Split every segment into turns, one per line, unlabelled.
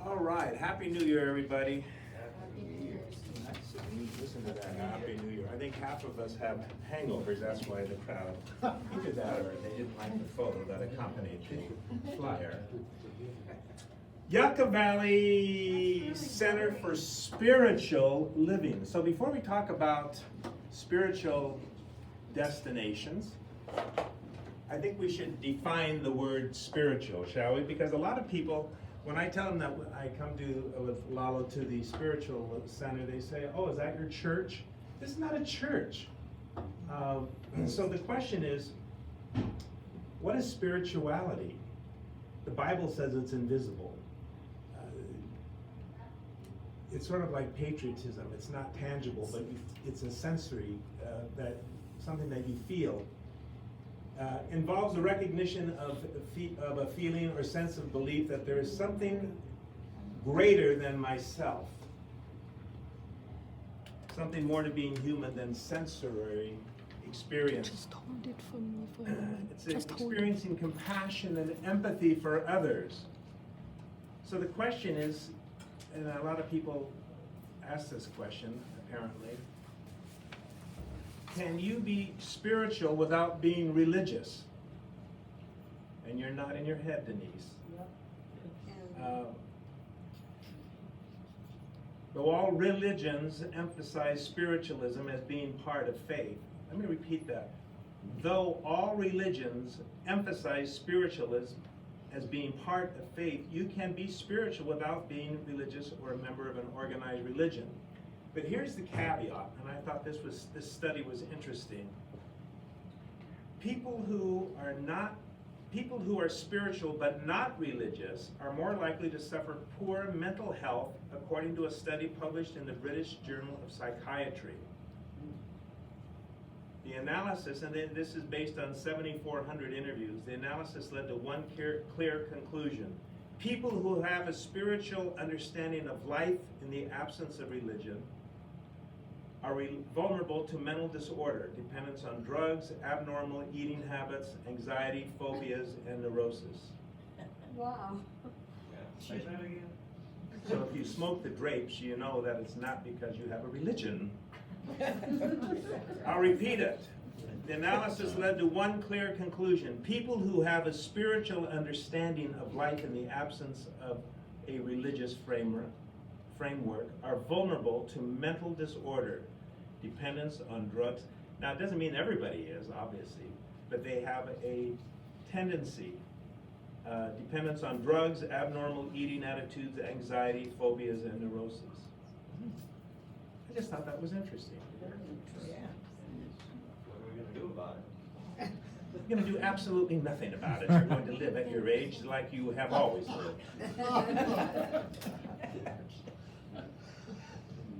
All right, Happy New Year, everybody.
Happy New Year.
Listen to that, Happy New Year. I think half of us have hangovers, that's why the crowd, either that or they didn't like the photo that accompanied the flyer. Yucca Valley Center for Spiritual Living. So before we talk about spiritual destinations, I think we should define the word spiritual, shall we? Because a lot of people, when I tell them that I come to with Lalo to the spiritual center, they say, "Oh, is that your church?" This is not a church. So the question is, what is spirituality? The Bible says it's invisible. It's sort of like patriotism. It's not tangible, but it's a sensory, something that you feel. Involves the recognition of a feeling or sense of belief that there is something greater than myself. Something more to being human than sensory experience.
Just hold it for me for a moment.
It's
Just hold it.
experiencing compassion and empathy for others. So the question is, and a lot of people ask this question, apparently, can you be spiritual without being religious? And you're not in your head, Denise. Though all religions emphasize spiritualism as being part of faith. Let me repeat that. Though all religions emphasize spiritualism as being part of faith, you can be spiritual without being religious or a member of an organized religion. But here's the caveat, and I thought this study was interesting. People who are spiritual but not religious are more likely to suffer poor mental health, according to a study published in the British Journal of Psychiatry. The analysis, and this is based on 7,400 interviews, the analysis led to one clear conclusion. People who have a spiritual understanding of life in the absence of religion are vulnerable to mental disorder, dependence on drugs, abnormal eating habits, anxiety, phobias, and neurosis.
Wow.
Say that again? So if you smoke the drapes, you know that it's not because you have a religion. I'll repeat it. The analysis led to one clear conclusion. People who have a spiritual understanding of life in the absence of a religious framework are vulnerable to mental disorder, dependence on drugs. Now, it doesn't mean everybody is, obviously, but they have a tendency. Dependence on drugs, abnormal eating attitudes, anxiety, phobias, and neurosis. I just thought that was interesting.
Yeah.
What are we gonna do about it?
You're going to do absolutely nothing about it. You're going to live at your age like you have always lived.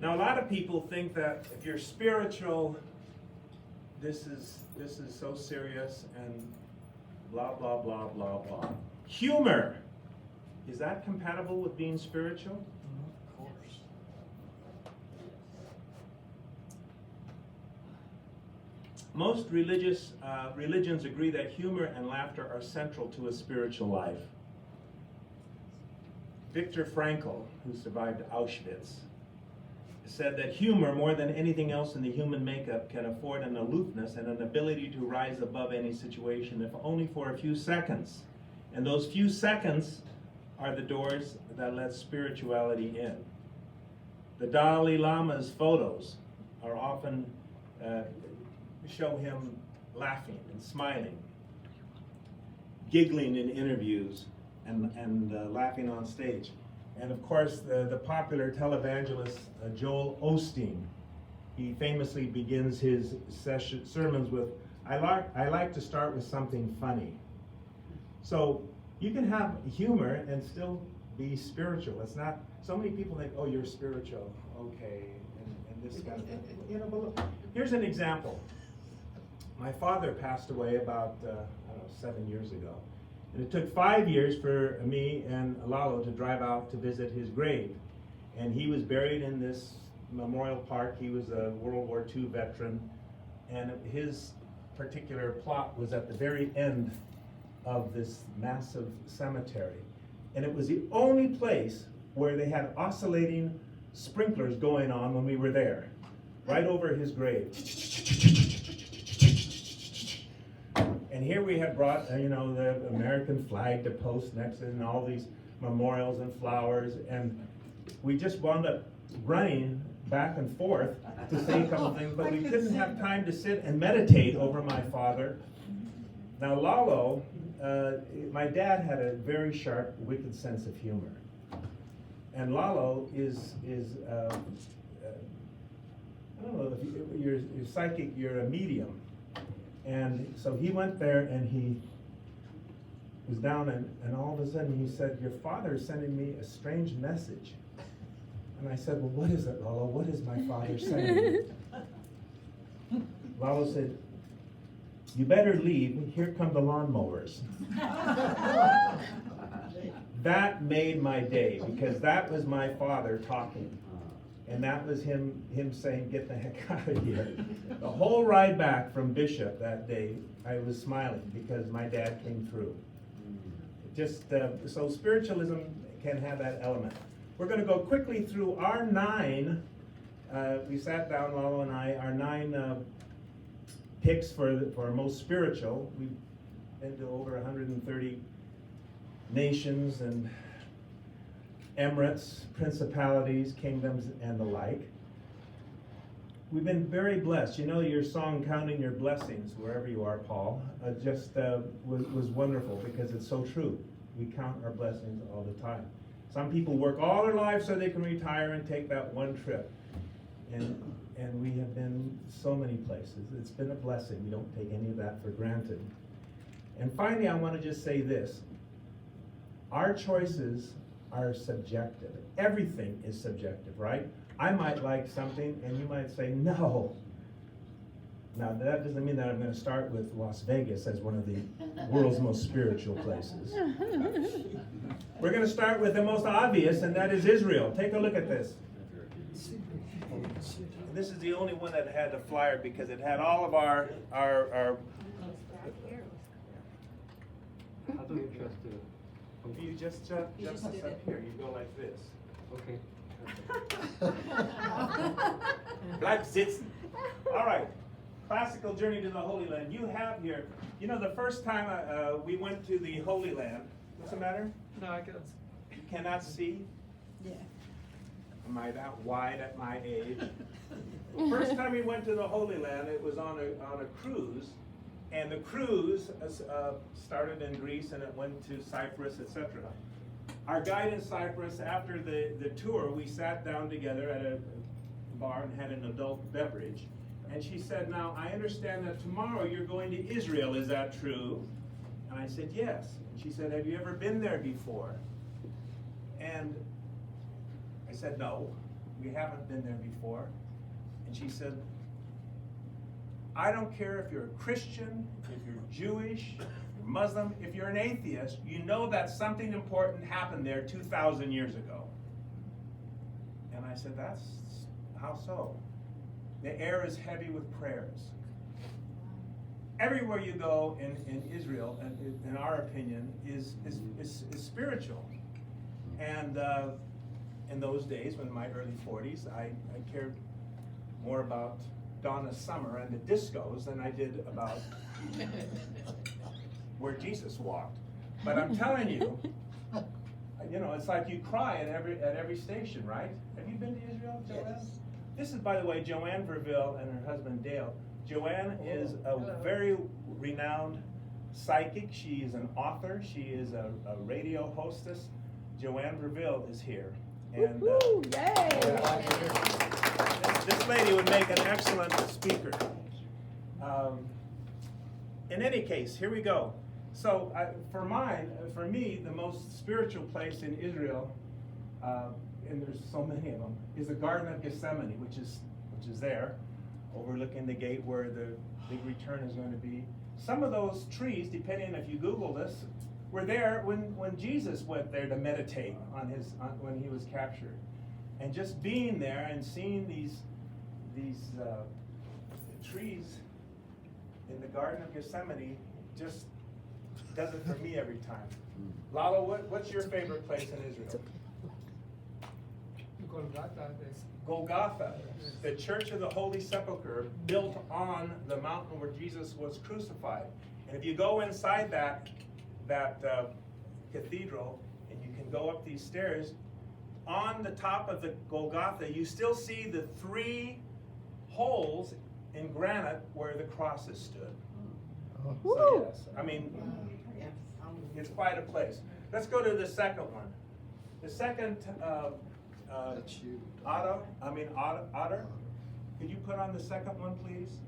Now, a lot of people think that if you're spiritual, this is so serious and blah, blah, blah, blah, blah. Humor. Is that compatible with being spiritual?
Of course.
Most religions agree that humor and laughter are central to a spiritual life. Viktor Frankl, who survived Auschwitz, said that humor, more than anything else in the human makeup, can afford an aloofness and an ability to rise above any situation, if only for a few seconds. And those few seconds are the doors that let spirituality in. The Dalai Lama's photos are often show him laughing and smiling, giggling in interviews, and laughing on stage. And of course, the popular televangelist Joel Osteen, he famously begins his sermons with, I like to start with something funny. So you can have humor and still be spiritual. It's not, so many people think, oh, you're spiritual, okay, and this kind of thing. You know, but look, here's an example. My father passed away about, 7 years ago. And it took 5 years for me and Lalo to drive out to visit his grave. And he was buried in this memorial park. He was a World War II veteran. And his particular plot was at the very end of this massive cemetery. And it was the only place where they had oscillating sprinklers going on when we were there, right over his grave. And here we had brought, the American flag to post next to it and all these memorials and flowers, and we just wound up running back and forth to say a couple things, but we couldn't have time to sit and meditate over my father. Now Lalo, my dad had a very sharp, wicked sense of humor. And Lalo is I don't know, if you're psychic, you're a medium. And so he went there and he was down and all of a sudden he said, "Your father is sending me a strange message." And I said, "Well, what is it, Lalo? What is my father saying?" Lalo said, "You better leave, here come the lawnmowers." That made my day, because that was my father talking. And that was him saying, "Get the heck out of here." The whole ride back from Bishop that day, I was smiling because my dad came through. Just, so spiritualism can have that element. We're going to go quickly through our 9, we sat down, Lalo and I, our 9 picks for most spiritual. We've been to over 130 nations and emirates, principalities, kingdoms, and the like. We've been very blessed. You know, your song, Counting Your Blessings, wherever you are, Paul, was wonderful because it's so true. We count our blessings all the time. Some people work all their lives so they can retire and take that one trip. And we have been so many places. It's been a blessing. We don't take any of that for granted. And finally, I want to just say this. Our choices are subjective. Everything is subjective, right? I might like something and you might say no. Now that doesn't mean that I'm going to start with Las Vegas as one of the world's most spiritual places. We're going to start with the most obvious, and that is Israel. Take a look at this. This is the only one that had the flyer because it had all of our
How do you trust
you just jump us up here. You go like this.
Okay.
Bleib sitzen. All right. Classical journey to the Holy Land. You have here, the first time we went to the Holy Land. What's the matter?
No, I can't.
You cannot see?
Yeah.
Am I that wide at my age? First time we went to the Holy Land, it was on a cruise. And the cruise started in Greece and it went to Cyprus, etc. Our guide in Cyprus, after the tour, we sat down together at a bar and had an adult beverage. And she said, "Now, I understand that tomorrow you're going to Israel, is that true?" And I said, "Yes." And she said, "Have you ever been there before?" And I said, "No, we haven't been there before." And she said, "I don't care if you're a Christian, if you're Jewish, you're Muslim, if you're an atheist, you know that something important happened there 2,000 years ago." And I said, "That's how so?" The air is heavy with prayers. Everywhere you go in Israel, and in our opinion, is spiritual. And in those days, in my early 40s, I cared more about Donna Summer and the discos than I did about where Jesus walked. But I'm telling you, it's like you cry at every station, right? Have you been to Israel, Joanne?
Yes.
This is, by the way, Joanne Verville and her husband Dale. Joanne is a very renowned psychic. She is an author. She is a radio hostess. Joanne Verville is here. And this lady would make an excellent speaker. In any case, here we go. So for me, the most spiritual place in Israel, and there's so many of them, is the Garden of Gethsemane, which is there, overlooking the gate where the big return is going to be. Some of those trees, depending if you Google this, were there when Jesus went there to meditate when he was captured. And just being there and seeing these trees in the Garden of Gethsemane just does it for me every time. Lalo, what's your favorite place in Israel?
Golgotha is
Golgotha, the Church of the Holy Sepulchre, built on the mountain where Jesus was crucified. And if you go inside that cathedral, and you can go up these stairs, on the top of the Golgotha, you still see the 3 holes in granite where the crosses stood. So yes, I mean, it's quite a place. Let's go to the second one. The second,
That's you.
Otter. Could you put on the second one, please?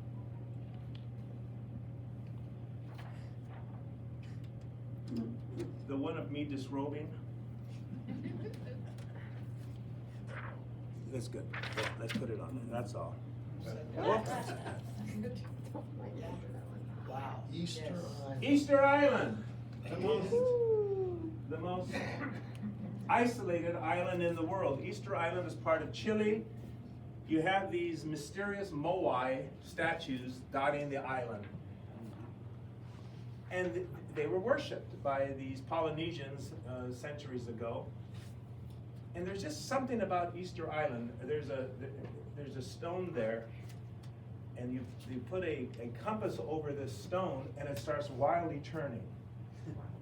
The one of me disrobing. That's good. Yeah, let's put it on there. That's all.
Wow. Easter Island.
Easter Island, the most isolated island in the world. Easter Island is part of Chile. You have these mysterious moai statues dotting the island. And they were worshipped by these Polynesians centuries ago. And there's just something about Easter Island. There's a stone there, and you put a compass over this stone, and it starts wildly turning.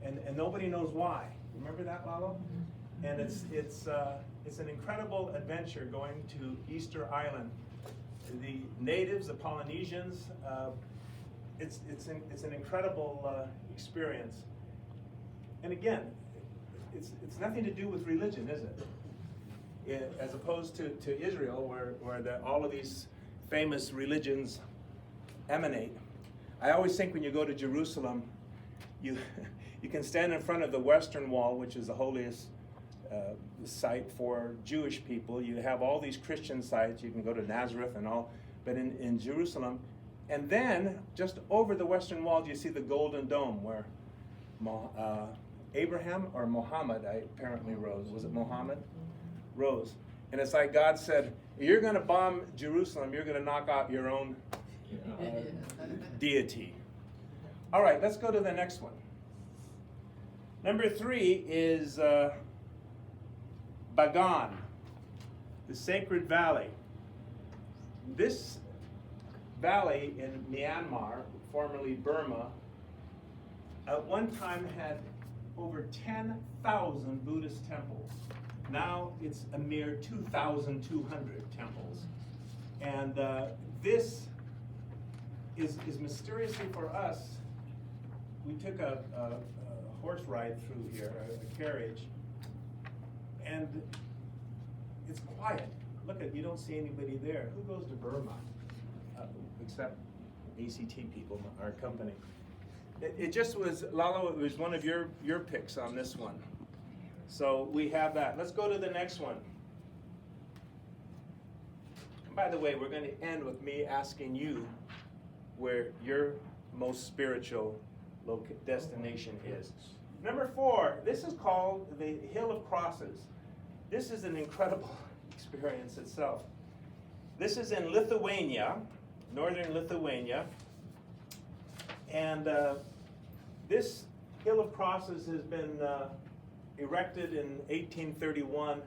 And nobody knows why. Remember that, Lalo? And it's an incredible adventure going to Easter Island. The natives, the Polynesians, it's an incredible experience. And again, it's nothing to do with religion, is it? As opposed to Israel, where all of these famous religions emanate. I always think when you go to Jerusalem, you can stand in front of the Western Wall, which is the holiest site for Jewish people. You have all these Christian sites. You can go to Nazareth and all, but in Jerusalem, and then just over the Western Wall, you see the Golden Dome where Abraham or Muhammad, apparently rose. Was it Muhammad? Rose. And it's like God said, you're going to bomb Jerusalem, you're going to knock out your own deity. All right, let's go to the next one. Number 3 is Bagan, the Sacred Valley. This valley in Myanmar, formerly Burma, at one time had over 10,000 Buddhist temples. Now it's a mere 2,200 temples. And this is mysteriously for us. We took a horse ride through here, a carriage, and it's quiet. Look you don't see anybody there. Who goes to Burma? Except ACT people, our company. It just was, Lalo, it was one of your picks on this one. So we have that. Let's go to the next one. And by the way, we're going to end with me asking you where your most spiritual destination is. Number 4, this is called the Hill of Crosses. This is an incredible experience itself. This is in Lithuania, northern Lithuania. And this Hill of Crosses has been erected in 1831.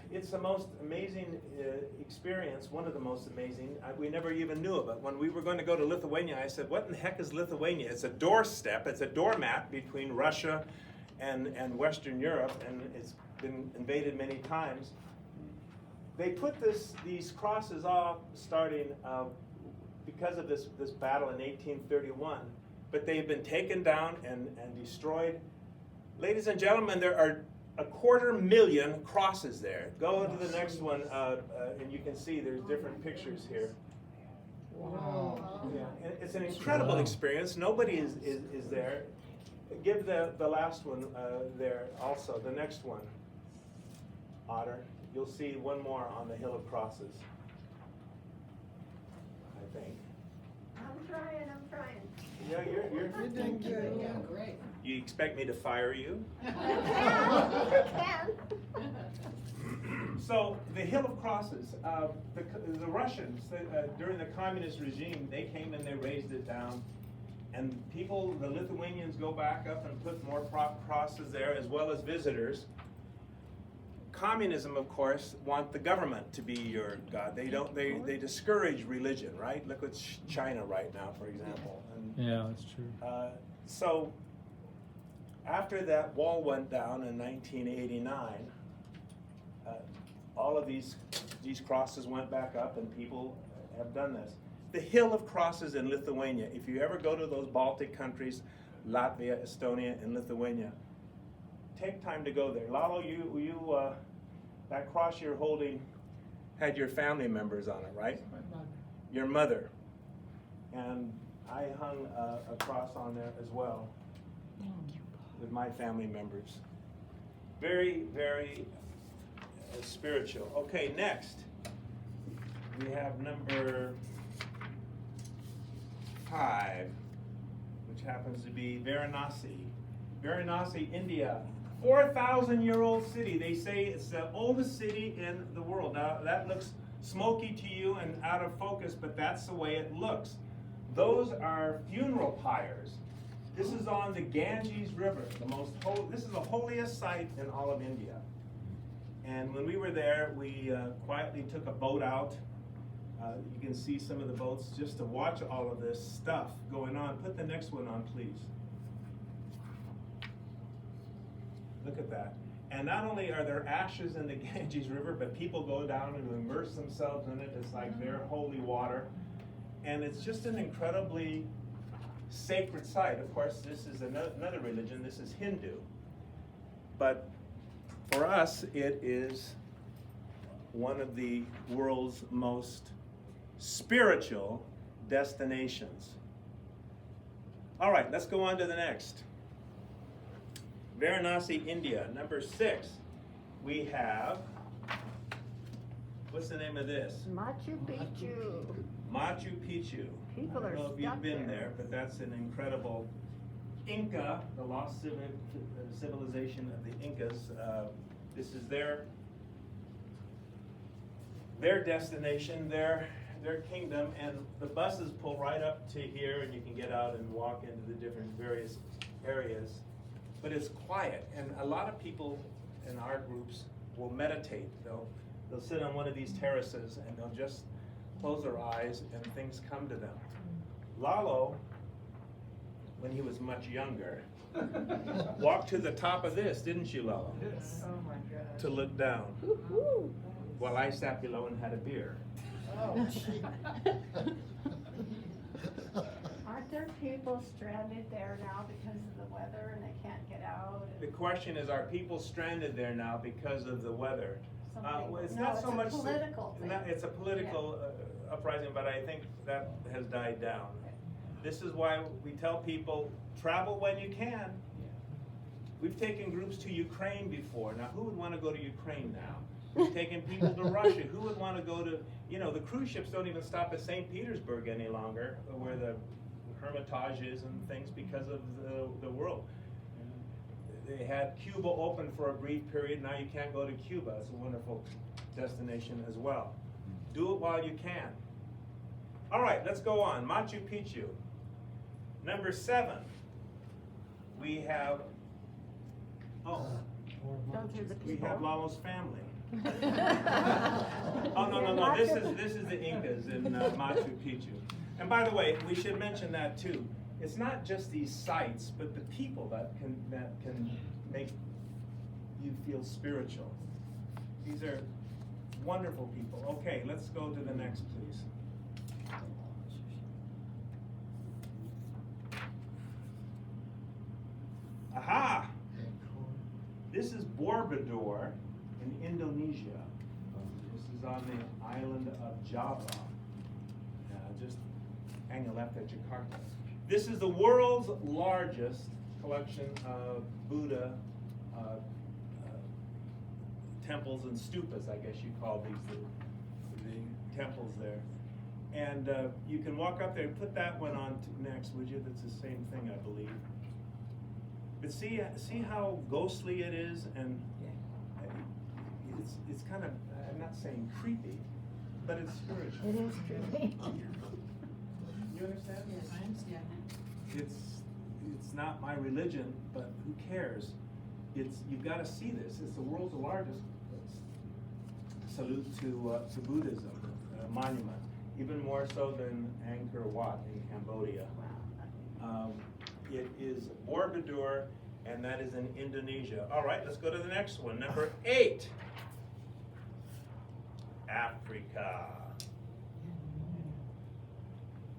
It's the most amazing experience, one of the most amazing. We never even knew of it. When we were going to go to Lithuania, I said, what in the heck is Lithuania? It's a doorstep, it's a doormat between Russia and Western Europe, and it's been invaded many times. They put these crosses off starting because of this battle in 1831, but they've been taken down and destroyed. Ladies and gentlemen, there are 250,000 crosses there. Go to the next one, and you can see there's different pictures here.
Wow.
Yeah, and it's an incredible experience. Nobody is there. Give the last one there also, the next one, Otter. You'll see one more on the Hill of Crosses, I think.
I'm trying.
Yeah, you're
doing good.
Yeah,
great.
You expect me to fire you?
You can.
So the Hill of Crosses, the Russians, during the communist regime, they came and they raised it down. And people, the Lithuanians, go back up and put more crosses there, as well as visitors. communism, of course, want the government to be your god. They discourage religion, right? Look at China right now, for example. And,
Yeah, that's true.
so after that wall went down in 1989, all of these crosses went back up, and people have done this. The Hill of Crosses in Lithuania. If you ever go to those Baltic countries, Latvia, Estonia, and Lithuania, take time to go there. Lalo, that cross you're holding had your family members on it, right? Your mother. And I hung a cross on there as well with my family members. Very, very spiritual. Okay, next we have number 5, which happens to be Varanasi. Varanasi, India. 4,000-year-old city. They say it's the oldest city in the world. Now, that looks smoky to you and out of focus, but that's the way it looks. Those are funeral pyres. This is on the Ganges River, this is the holiest site in all of India. And when we were there, we quietly took a boat out. You can see some of the boats just to watch all of this stuff going on. Put the next one on, please. Look at that. And not only are there ashes in the Ganges River, but people go down and immerse themselves in it. It's like their holy water. And it's just an incredibly sacred site. Of course, this is another religion. This is Hindu. But for us, it is one of the world's most spiritual destinations. All right, let's go on to the next. Varanasi, India. Number 6, we have, what's the name of this?
Machu Picchu.
Machu Picchu.
People
I
are
don't know if you've
stuck
been
there.
there, but that's an incredible Inca, the lost civilization of the Incas. This is their destination, their kingdom, and the buses pull right up to here, and you can get out and walk into the different various areas. But it's quiet, and a lot of people in our groups will meditate. They'll sit on one of these terraces, and they'll just close their eyes, and things come to them. Lalo, when he was much younger, walked to the top of this, didn't you, Lalo?
Yes.
Oh my God.
To look down,
Woo-hoo.
while I sat below and had a beer.
Oh, gee.
Aren't there people stranded there now because of the weather and they can't get out?
The question is, are people stranded there now because of the weather? Well, it's
No,
not so much.
It's a political thing.
It's a political uprising, but I think that has died down. This is why we tell people, travel when you can. We've taken groups to Ukraine before. Now, who would want to go to Ukraine now? We've taken people to Russia. Who would want to go to, the cruise ships don't even stop at St. Petersburg any longer, where the Hermitage is and things, because of the world. They had Cuba open for a brief period. Now you can't go to Cuba. It's a wonderful destination as well. Do it while you can. All right, let's go on. Machu Picchu. Number 7, we have,
Those are the
we
people.
have Lalo's family. Oh, no, this is the Incas in Machu Picchu. And by the way, we should mention that too. It's not just these sites, but the people that can make you feel spiritual. These are wonderful people. Okay, let's go to the next, please. Aha! This is Borobudur in Indonesia. This is on the island of Java, just hang a left at Jakarta. This is the world's largest collection of Buddha temples and stupas, I guess you call these the temples there. And you can walk up there. Put that one on next, would you? That's the same thing, I believe. But see how ghostly it is, and it's kind of, I'm not saying creepy, but it's spiritual.
It is creepy.
You understand?
Yes, I understand that.
It's not my religion, but who cares? You've got to see this. It's the world's largest salute to Buddhism monument, even more so than Angkor Wat in Cambodia. It is Borobudur, and that is in Indonesia. All right, let's go to the next one. Number 8, Africa.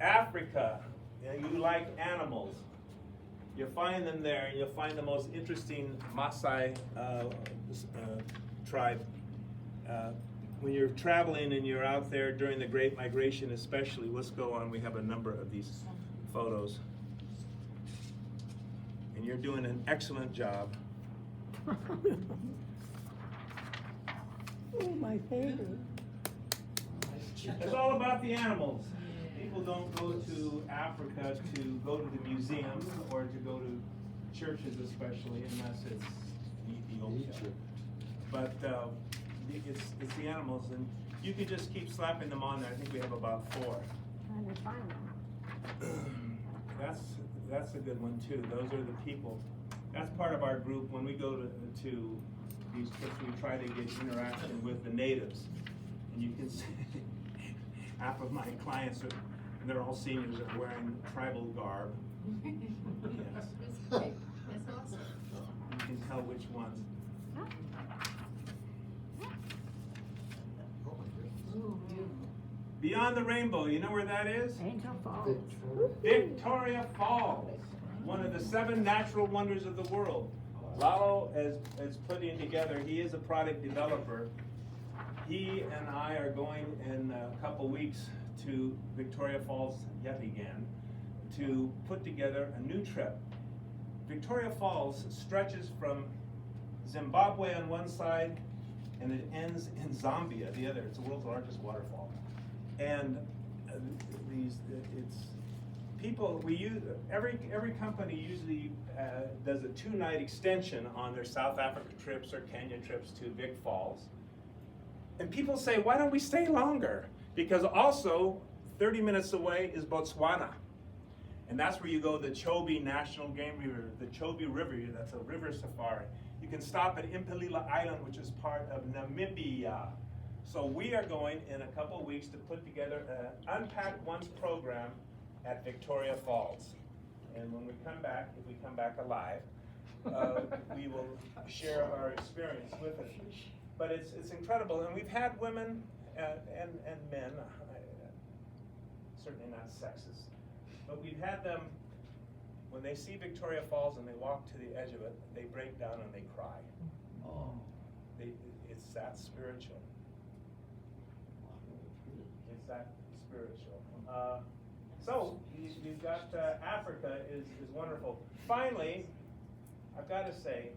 Africa, you like animals. You find them there, and you'll find the most interesting Maasai tribe. When you're traveling and you're out there during the Great Migration especially, let's go on, we have a number of these photos. And you're doing an excellent job.
Oh, my favorite.
It's all about the animals. People don't go to Africa to go to the museums or to go to churches especially, unless it's Ethiopia. But it's the animals, and you can just keep slapping them on there. I think we have about 4.
Trying to find them.
That's a good one too. Those are the people. That's part of our group. When we go to these trips, we try to get interaction with the natives. And you can see half of my clients are, they're all seniors, are wearing tribal garb. Yes.
That's great. That's awesome.
You can tell which ones.
Ooh, beautiful.
Beyond the rainbow, you know where that is?
Angel Falls.
Victoria Falls, one of the 7 natural wonders of the world. Lalo is putting together, he is a product developer. He and I are going in a couple weeks to Victoria Falls yet again to put together a new trip. Victoria Falls stretches from Zimbabwe on one side and it ends in Zambia, the other. It's the world's largest waterfall. And it's people, we use, every company usually does a 2-night extension on their South Africa trips or Kenya trips to Vic Falls. And people say, why don't we stay longer? Because also, 30 minutes away is Botswana. And that's where you go, the Chobe National Game Reserve, the Chobe River, that's a river safari. You can stop at Impalila Island, which is part of Namibia. So we are going in a couple of weeks to put together an Unpack Once program at Victoria Falls. And when we come back, if we come back alive, we will share our experience with it. But it's incredible, and we've had women and men, certainly not sexist, but we've had them, when they see Victoria Falls and they walk to the edge of it, they break down and they cry.
Oh.
It's that spiritual. It's that spiritual. So you've got Africa is wonderful. Finally, I've got to say,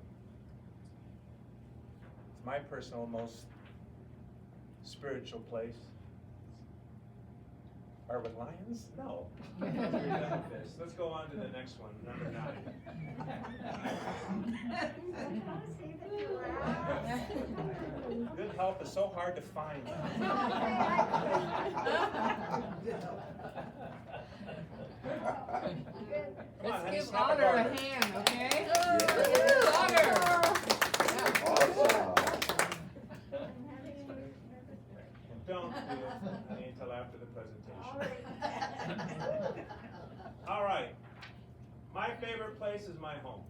it's my personal most spiritual place. Are with lions? No. We're done with this. Let's go on to the next one, number 9. Good health is so hard to find. Come on, honey,
Let's give
snap
Honor a
garter.
hand, okay?
Yeah.
Honor!
Awesome.
Don't do it until after the presentation. All right. My favorite place is my home.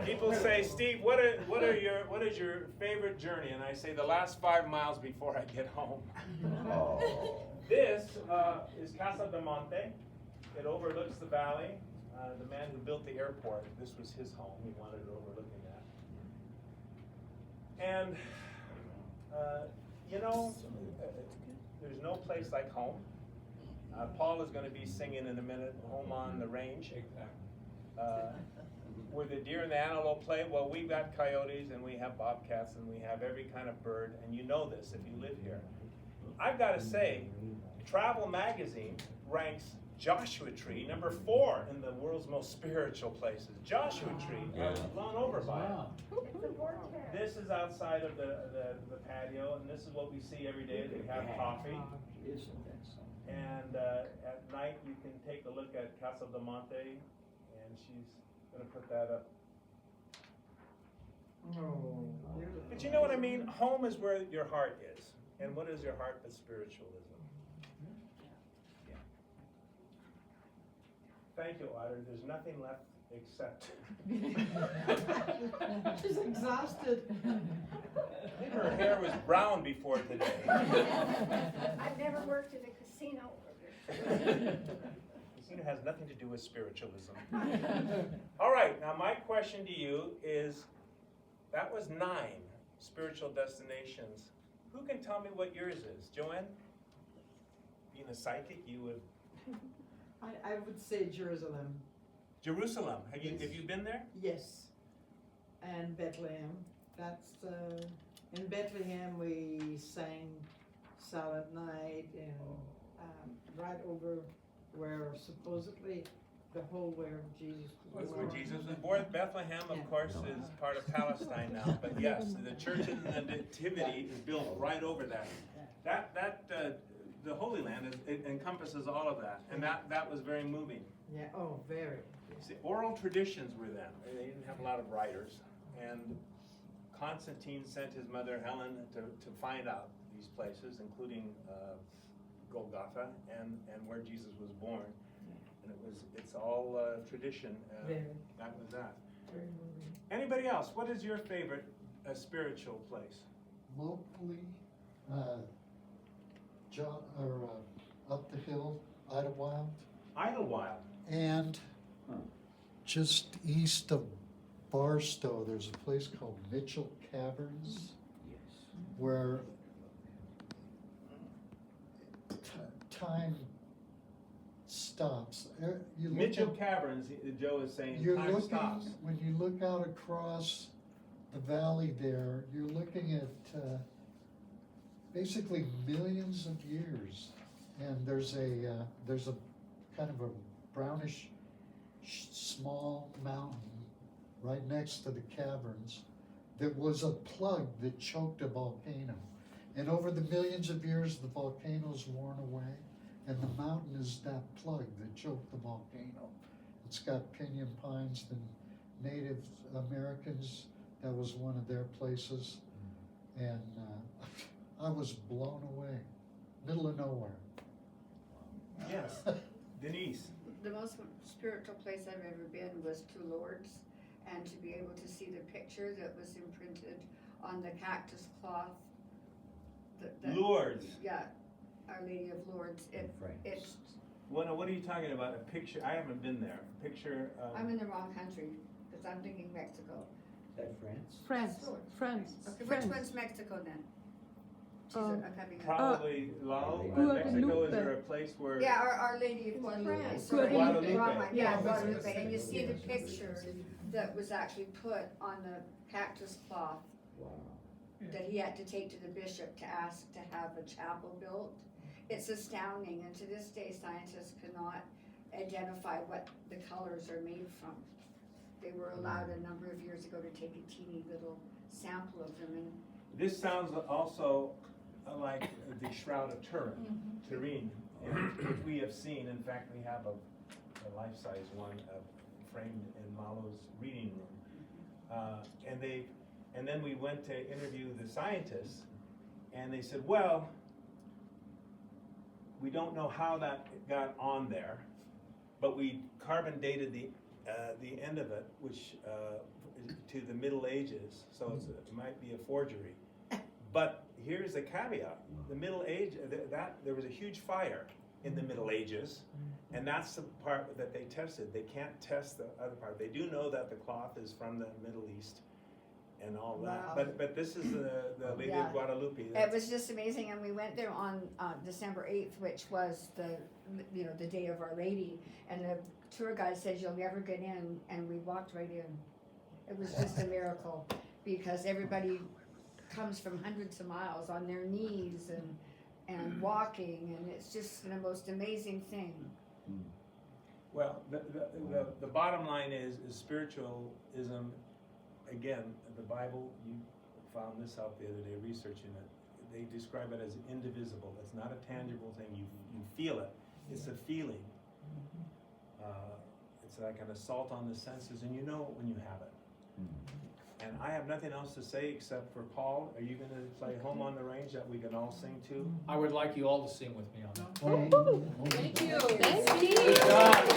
People say, Steve, what is your favorite journey? And I say the last 5 miles before I get home.
Oh.
This is Casa de Monte. It overlooks the valley. The man who built the airport, this was his home. He wanted it overlooking that. And you know, there's no place like home. Paul is going to be singing in a minute, Home on the Range. Where the deer and the antelope play, well, we've got coyotes and we have bobcats and we have every kind of bird, and you know this if you live here. I've got to say, Travel Magazine ranks Joshua Tree number 4 in the world's most spiritual places. Joshua Tree, blown over by it. This is outside of the patio, and this is what we see every day. We have coffee. And at night, you can take a look at Casa de Monte, and she's going to put that up.
Oh.
But you know what I mean? Home is where your heart is. And what is your heart but spiritualism? Yeah. Thank you, Otter. There's nothing left except.
She's exhausted.
I think her hair was brown before today.
I've never worked in a casino.
Casino has nothing to do with spiritualism. All right, now my question to you is, that was 9 spiritual destinations. Who can tell me what yours is? Joanne? Being a psychic, you would.
I would say Jerusalem.
Jerusalem. Have you been there?
Yes. And Bethlehem. That's in Bethlehem we sang Silent Night and right over where supposedly the whole where Jesus was
Where
born.
Jesus was born. Bethlehem, of
Yeah.
course, is part of Palestine now. But yes, the church in the Nativity is built right over that. The Holy Land it encompasses all of that, and that was very moving.
Yeah. Oh, very.
See, oral traditions were then. They didn't have a lot of writers, and Constantine sent his mother Helen to find out these places, including Golgotha and where Jesus was born. And it's all tradition.
Very.
That was that.
Very moving.
Anybody else? What is your favorite spiritual place?
Locally, up the hill, Idlewild,
Idlewild.
and just east of Barstow, there's a place called Mitchell Caverns, where time stops. You look
Mitchell
at-
Caverns, Joe is saying,
You're
time
looking,
stops.
when you look out across the valley there, you're looking at basically millions of years. And there's a kind of a brownish small mountain right next to the caverns that was a plug that choked a volcano. And over the millions of years, the volcano's worn away, and the mountain is that plug that choked the volcano. It's got pinyon pines. The Native Americans, that was one of their places. And I was blown away. Middle of nowhere.
Yes. Denise.
The most spiritual place I've ever been was to Lourdes, and to be able to see the picture that was imprinted on the cactus cloth.
Lourdes.
Yeah, Our Lady of Lourdes. It's.
What are you talking about? A picture? I haven't been there. A picture.
I'm in the wrong country because I'm thinking Mexico.
Is that France?
France,
Lourdes.
France,
Okay, which
France.
one's Mexico then? She's
Oh.
coming up.
Probably Lao. Mexico. Is there a place where?
Yeah, Our Lady of Guadalupe.
France.
Sorry,
Guadalupe.
wrong one. Yeah,
Yeah.
Guadalupe. And you see the picture that was actually put on the cactus cloth
Wow.
that he had to take to the bishop to ask to have a chapel built. It's astounding, and to this day, scientists cannot identify what the colors are made from. They were allowed a number of years ago to take a teeny little sample of them, and
This sounds also like the Shroud of Turin, which we have seen. In fact, we have a life-size one framed in Malo's reading room. And then we went to interview the scientists, and they said, well, we don't know how that got on there, but we carbon dated the end of it, which to the Middle Ages, so it might be a forgery. But here's a caveat: the Middle Age, there was a huge fire in the Middle Ages, and that's the part that they tested. They can't test the other part. They do know that the cloth is from the Middle East and all that.
Wow.
But this is the Lady
Yeah.
of Guadalupe.
it was just amazing. And we went there on December 8th, which was the day of Our Lady, and the tour guide says you'll never get in, and we walked right in. It was just a miracle because everybody comes from hundreds of miles on their knees and walking, and it's just the most amazing thing.
Well, the bottom line is spiritualism. Again, the Bible, you found this out the other day researching it. They describe it as indivisible. It's not a tangible thing. You feel it. It's a feeling. It's like an assault on the senses, and you know it when you have it. And I have nothing else to say except for Paul, are you gonna play Home on the Range that we can all sing to?
I would like you all to sing with me on that.
Oh.
Thank you.
Thank you.
Good job.